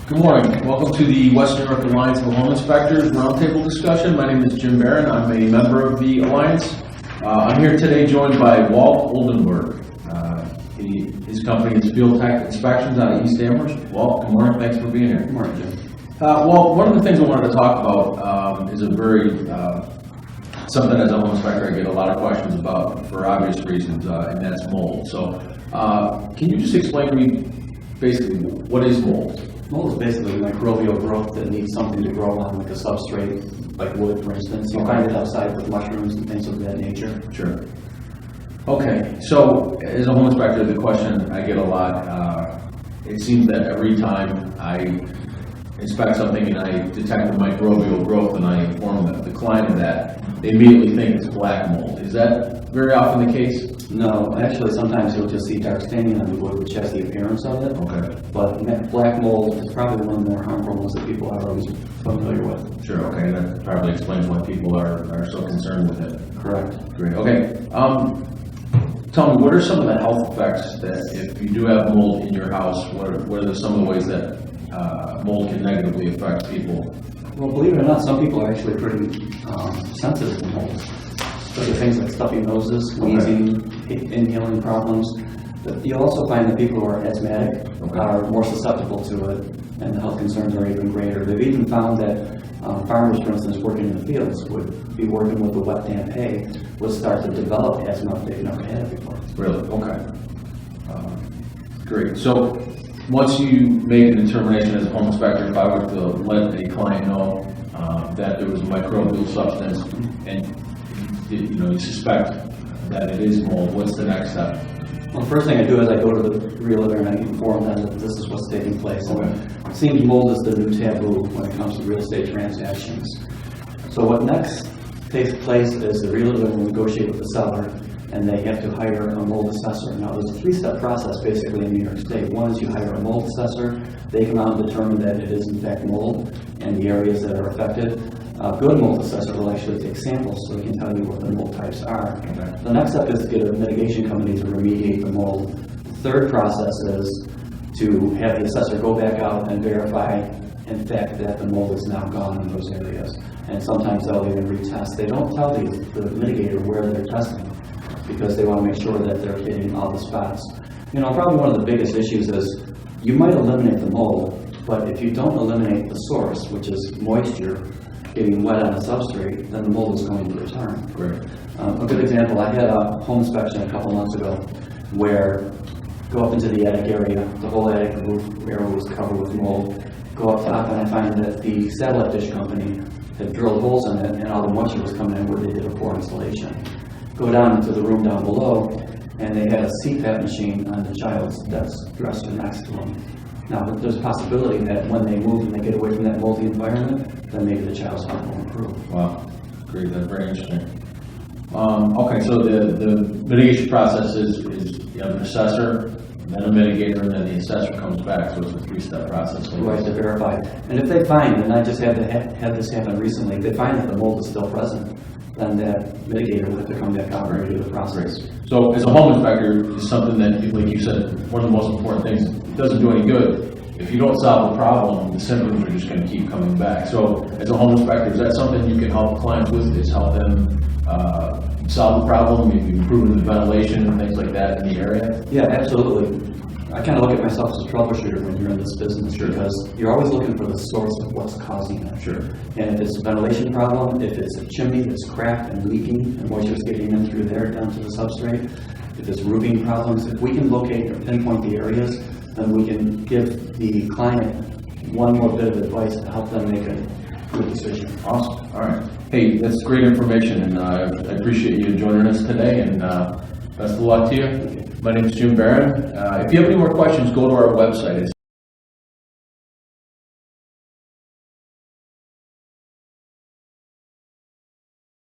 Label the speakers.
Speaker 1: Good morning. Welcome to the Western New York Alliance of Home Inspectors Roundtable discussion. My name is Jim Barron. I'm a member of the Alliance. I'm here today joined by Walt Oldenburg. His company is Field Tech Inspections out of East Amherst. Walt, good morning. Thanks for being here.
Speaker 2: Good morning, Jim.
Speaker 1: Walt, one of the things I wanted to talk about is a very something as a home inspector I get a lot of questions about for obvious reasons, and that's mold. So, can you just explain to me basically what is mold?
Speaker 2: Mold is basically microbial growth that needs something to grow on, like a substrate, like wood, for instance. You find it outside with mushrooms and things of that nature.
Speaker 1: Sure. Okay, so as a home inspector, the question I get a lot, it seems that every time I inspect something and I detect the microbial growth and I inform the client of that, they immediately think it's black mold. Is that very often the case?
Speaker 2: No, actually sometimes you'll just see dark staining on the wood, which has the appearance of it.
Speaker 1: Okay.
Speaker 2: But black mold is probably one of the more harmful ones that people are always familiar with.
Speaker 1: Sure, okay, that probably explains why people are so concerned with it.
Speaker 2: Correct.
Speaker 1: Great, okay. Tell me, what are some of the health effects that if you do have mold in your house, what are some of the ways that mold can negatively affect people?
Speaker 2: Well, believe it or not, some people are actually pretty sensitive to mold. So things like stuffy noses, wheezing, inhaling problems. But you'll also find that people who are asthmatic are more susceptible to it, and the health concerns are even greater. They've even found that farmers, for instance, working in the fields would be working with the wet, damp hay, would start to develop asthma if they've never had it before.
Speaker 1: Really? Okay. Great. So once you make a determination as a home inspector, if I were to let a client know that there was a microbial substance and you suspect that it is mold, what's the next step?
Speaker 2: Well, the first thing I do is I go to the realtor and I inform them that this is what's taking place.
Speaker 1: Okay.
Speaker 2: It seems mold is the new taboo when it comes to real estate transactions. So what next takes place is the realtor will negotiate with the seller and they have to hire a mold assessor. Now there's a three-step process basically in New York State. One is you hire a mold assessor. They come out and determine that it is in fact mold and the areas that are affected. A good mold assessor will actually take samples so he can tell you what the mold types are. Okay. The next step is to get a mitigation company to remediate the mold. The third process is to have the assessor go back out and verify in fact that the mold is now gone in those areas. And sometimes they'll even retest. They don't tell the mitigator where they're testing because they want to make sure that they're hitting all the spots. Probably one of the biggest issues is you might eliminate the mold, but if you don't eliminate the source, which is moisture, getting wet on a substrate, then the mold is going to return.
Speaker 1: Great.
Speaker 2: A good example, I had a home inspection a couple months ago where go up into the attic area, the whole attic roof area was covered with mold. Go up top and I find that the satellite dish company had drilled holes in it and all the moisture was coming in where they did a poor installation. Go down into the room down below and they had a CPAP machine on the child's desk dresser next to them. Now, there's a possibility that when they move and they get away from that moldy environment, then maybe the child's health will improve.
Speaker 1: Wow, great, that's very interesting. Okay, so the mitigation process is you have an assessor, then a mitigator, and then the assessor comes back, so it's a three-step process.
Speaker 2: Right, to verify. And if they find, and I just had this happen recently, if they find that the mold is still present, then that mitigator will have to come back out and redo the process.
Speaker 1: So as a home inspector, is something that, like you said, one of the most important things, it doesn't do any good. If you don't solve the problem, the symptoms are just going to keep coming back. So as a home inspector, is that something you can help clients with, is help them solve the problem, maybe improving the ventilation and things like that in the area?
Speaker 2: Yeah, absolutely. I kind of look at myself as a troubleshooter when you're in this business because you're always looking for the source of what's causing it.
Speaker 1: Sure.
Speaker 2: And if it's a ventilation problem, if it's a chimney that's cracked and leaking and moisture's getting in through there down to the substrate, if it's roofing problems, if we can locate or pinpoint the areas, then we can give the client one more bit of advice to help them make a good decision.
Speaker 1: Awesome. All right. Hey, that's great information, and I appreciate you joining us today, and best of luck to you. My name is Jim Barron. If you have any more questions, go to our website. It's